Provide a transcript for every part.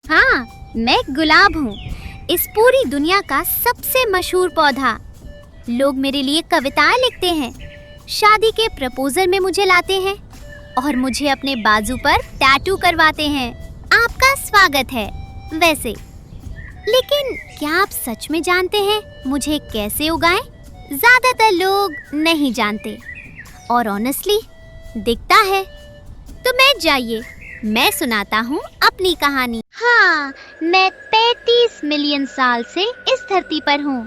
हाँ, मैं गुलाब हूँ, इस पूरी दुनिया का सबसे मशहूर पौधा। लोग मेरे लिए कविताएं लिखते हैं, शादी के प्रपोजल में मुझे लाते हैं और मुझे अपने बाजू पर टैटू करवाते हैं। आपका स्वागत है। वैसे, लेकिन क्या आप सच में जानते हैं मुझे कैसे उगाएं? ज्यादातर लोग नहीं जानते और ऑनेस्टली दिखता है। तो मैं जाइए, मैं सुनाता हूँ अपनी कहानी। हाँ, मैं 35 मिलियन साल से इस धरती पर हूँ।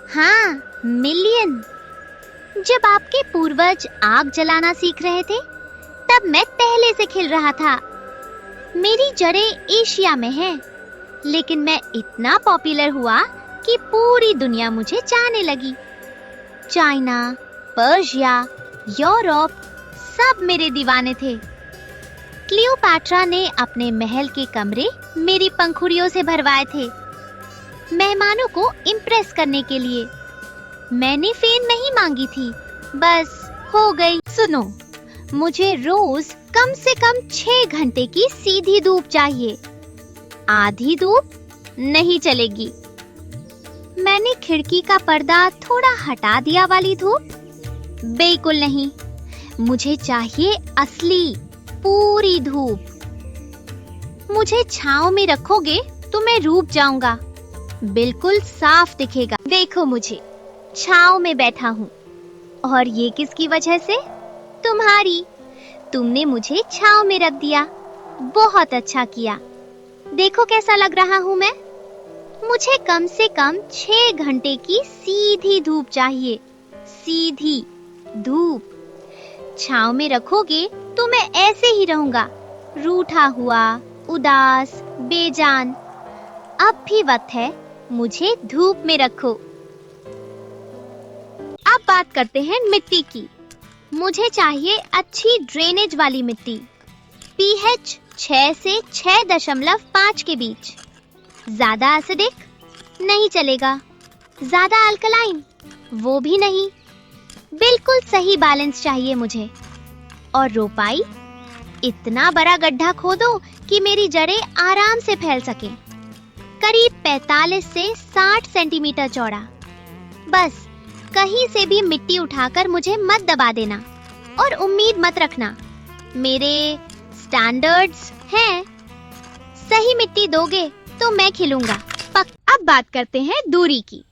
हाँ, मिलियन। जब आपके पूर्वज आग जलाना सीख रहे थे, तब मैं पहले से खिल रहा था। मेरी जड़ें एशिया में हैं, लेकिन मैं इतना पॉपुलर हुआ कि पूरी दुनिया मुझे चाहने लगी। चाइना, पर्शिया, यूरोप सब मेरे दीवाने थे। क्लियोपैट्रा ने अपने महल के कमरे मेरी पंखुड़ियों से भरवाए थे, मेहमानों को इम्प्रेस करने के लिए। मैंने फेम नहीं मांगी थी, बस हो गई। सुनो, मुझे रोज कम से कम 6 घंटे की सीधी धूप चाहिए। आधी धूप नहीं चलेगी। मैंने खिड़की का पर्दा थोड़ा हटा दिया वाली धूप? बिल्कुल नहीं, मुझे चाहिए असली पूरी धूप। मुझे छांव में रखोगे तो मैं डूब जाऊंगा, बिल्कुल साफ दिखेगा। देखो, मुझे छांव में बैठा हूँ, और ये किसकी वजह से? तुम्हारी। तुमने मुझे छांव में रख दिया, बहुत अच्छा किया। देखो कैसा लग रहा हूँ मैं। मुझे कम से कम 6 घंटे की सीधी धूप चाहिए। सीधी धूप। छांव में रखोगे तो मैं ऐसे ही रहूंगा, रूठा हुआ, उदास, बेजान। अब भी वक्त है, मुझे धूप में रखो। अब बात करते हैं मिट्टी की। मुझे चाहिए अच्छी ड्रेनेज वाली मिट्टी, pH 6 से 6.5 के बीच। ज्यादा एसिडिक नहीं चलेगा, ज्यादा अल्कलाइन वो भी नहीं। बिल्कुल सही बैलेंस चाहिए मुझे। और रोपाई, इतना बड़ा गड्ढा खोदो कि मेरी जड़ें आराम से फैल सकें। करीब 45 से 60 सेंटीमीटर चौड़ा। बस कहीं से भी मिट्टी उठाकर मुझे मत दबा देना, और उम्मीद मत रखना मेरे स्टैंडर्ड्स हैं। सही मिट्टी दोगे तो मैं खिलूंगा। अब बात करते हैं दूरी की।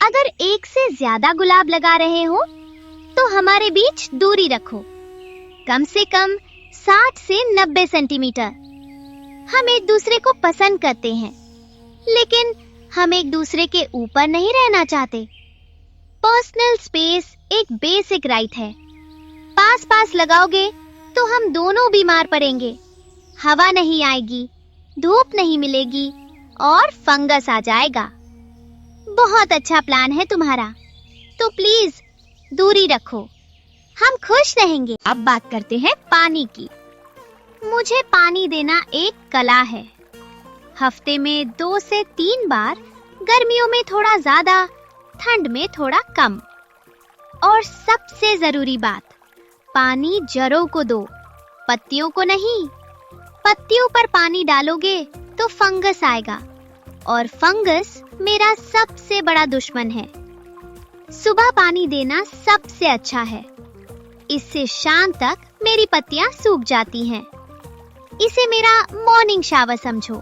अगर एक से ज्यादा गुलाब लगा रहे हो तो हमारे बीच दूरी रखो, कम से कम 60 से 90 सेंटीमीटर। हम एक दूसरे को पसंद करते हैं, लेकिन हम एक दूसरे के ऊपर नहीं रहना चाहते। पर्सनल स्पेस एक बेसिक राइट है। पास पास लगाओगे तो हम दोनों बीमार पड़ेंगे। हवा नहीं आएगी, धूप नहीं मिलेगी और फंगस आ जाएगा। बहुत अच्छा प्लान है तुम्हारा, तो प्लीज दूरी रखो, हम खुश रहेंगे। अब बात करते हैं पानी की। मुझे पानी देना एक कला है। हफ्ते में 2 से 3 बार, गर्मियों में थोड़ा ज्यादा, ठंड में थोड़ा कम। और सबसे जरूरी बात, पानी जड़ों को दो, पत्तियों को नहीं। पत्तियों पर पानी डालोगे तो फंगस आएगा, और फंगस मेरा सबसे बड़ा दुश्मन है। सुबह पानी देना सबसे अच्छा है, इससे शाम तक मेरी पत्तियां सूख जाती हैं। इसे मेरा मॉर्निंग शावर समझो,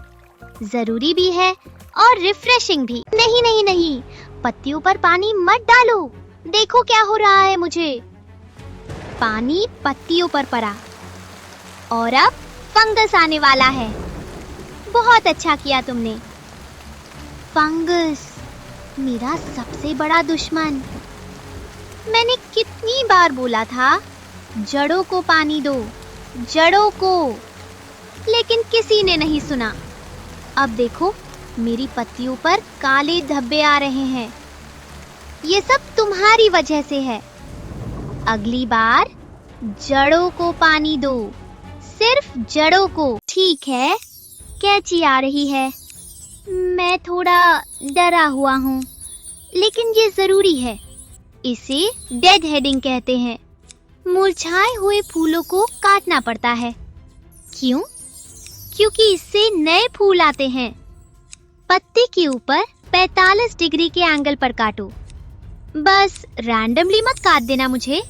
जरूरी भी है और रिफ्रेशिंग भी। नहीं नहीं नहीं, पत्तियों पर पानी मत डालो, देखो क्या हो रहा है मुझे। पानी पत्तियों पर पड़ा और अब फंगस आने वाला है। बहुत अच्छा किया तुमने। फंगस मेरा सबसे बड़ा दुश्मन। मैंने कितनी बार बोला था, जड़ों को पानी दो, जड़ों को, लेकिन किसी ने नहीं सुना। अब देखो, मेरी पत्तियों पर काले धब्बे आ रहे हैं। ये सब तुम्हारी वजह से है। अगली बार जड़ों को पानी दो, सिर्फ जड़ों को। ठीक है, कैंची आ रही है। मैं थोड़ा डरा हुआ हूँ, लेकिन ये जरूरी है। इसे डेड हेडिंग कहते हैं। मुरझाए हुए फूलों को काटना पड़ता है। क्यों? क्योंकि इससे नए फूल आते हैं। पत्ते के ऊपर 45 डिग्री के एंगल पर काटो। बस रैंडमली मत काट देना मुझे।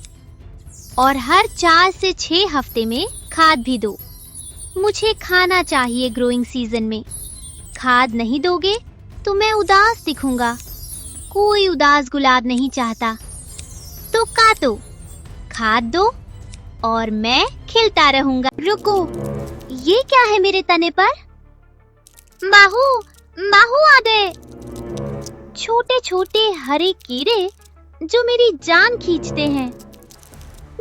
और हर 4 से 6 हफ्ते में खाद भी दो। मुझे खाना चाहिए ग्रोइंग सीजन में। खाद नहीं दोगे तो मैं उदास दिखूंगा। कोई उदास गुलाब नहीं चाहता। तो काटो, खाद दो और मैं खिलता रहूंगा। रुको, ये क्या है मेरे तने पर? माहू, माहू आ गए। छोटे छोटे हरे कीड़े जो मेरी जान खींचते हैं।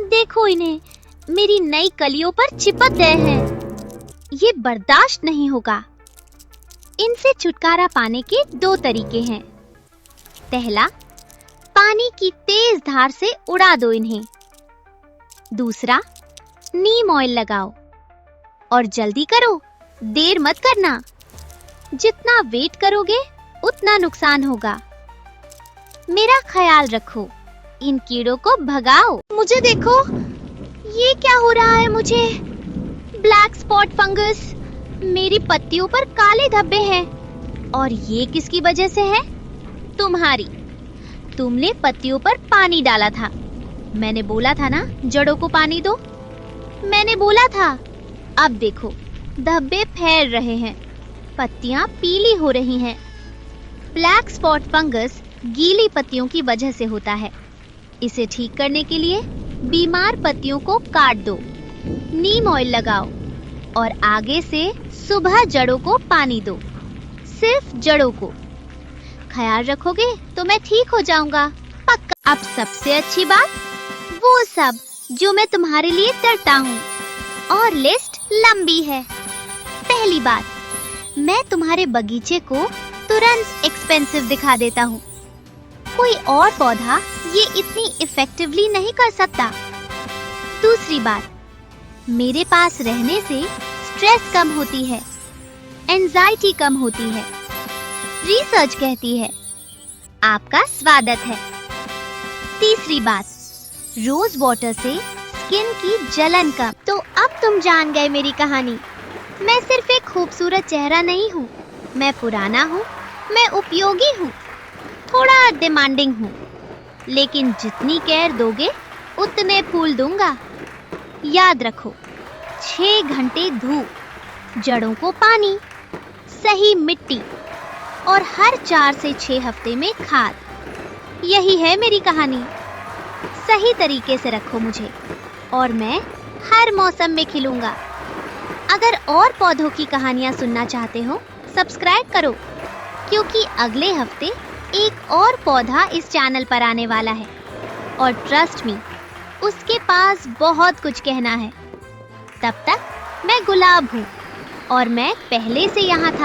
देखो इन्हें, मेरी नई कलियों पर चिपक गए हैं। ये बर्दाश्त नहीं होगा। इनसे छुटकारा पाने के 2 तरीके हैं। पहला, पानी की तेज धार से उड़ा दो इन्हें। दूसरा, नीम ऑयल लगाओ। और जल्दी करो, देर मत करना। जितना वेट करोगे उतना नुकसान होगा। मेरा ख्याल रखो, इन कीड़ों को भगाओ। मुझे देखो, ये क्या हो रहा है मुझे? ब्लैक स्पॉट फंगस, मेरी पत्तियों पर काले धब्बे हैं। और ये किसकी वजह से है? तुम्हारी। तुमने पत्तियों पर पानी डाला था। मैंने बोला था ना, जड़ों को पानी दो। मैंने बोला था। अब देखो, धब्बे फैल रहे हैं, पत्तियां पीली हो रही हैं। ब्लैक स्पॉट फंगस गीली पत्तियों की वजह से होता है। इसे ठीक करने के लिए बीमार पत्तियों को काट दो, नीम ऑयल लगाओ और आगे से सुबह जड़ों को पानी दो। सिर्फ जड़ों को। ख्याल रखोगे तो मैं ठीक हो जाऊंगा, पक्का। अब सबसे अच्छी बात, वो सब जो मैं तुम्हारे लिए करता हूँ। और लिस्ट लंबी है। पहली बात, मैं तुम्हारे बगीचे को तुरंत एक्सपेंसिव दिखा देता हूँ। कोई और पौधा ये इतनी इफेक्टिवली नहीं कर सकता। दूसरी बात, मेरे पास रहने से स्ट्रेस कम होती है, एंजाइटी कम होती है। रिसर्च कहती है। आपका स्वागत है। तीसरी बात, रोज वाटर से स्किन की जलन कम। तो अब तुम जान गए मेरी कहानी। मैं सिर्फ एक खूबसूरत चेहरा नहीं हूँ, मैं पुराना हूँ, मैं उपयोगी हूँ, थोड़ा डिमांडिंग हूँ, लेकिन जितनी केयर दोगे उतने फूल दूंगा। याद रखो, 6 घंटे धूप, जड़ों को पानी, सही मिट्टी और हर 4 से 6 हफ्ते में खाद। यही है मेरी कहानी। सही तरीके से रखो मुझे और मैं हर मौसम में खिलूंगा। अगर और पौधों की कहानियां सुनना चाहते हो, सब्सक्राइब करो, क्योंकि अगले हफ्ते एक और पौधा इस चैनल पर आने वाला है। और ट्रस्ट मी, उसके पास बहुत कुछ कहना है। तब तक मैं गुलाब हूँ और मैं पहले से यहाँ था।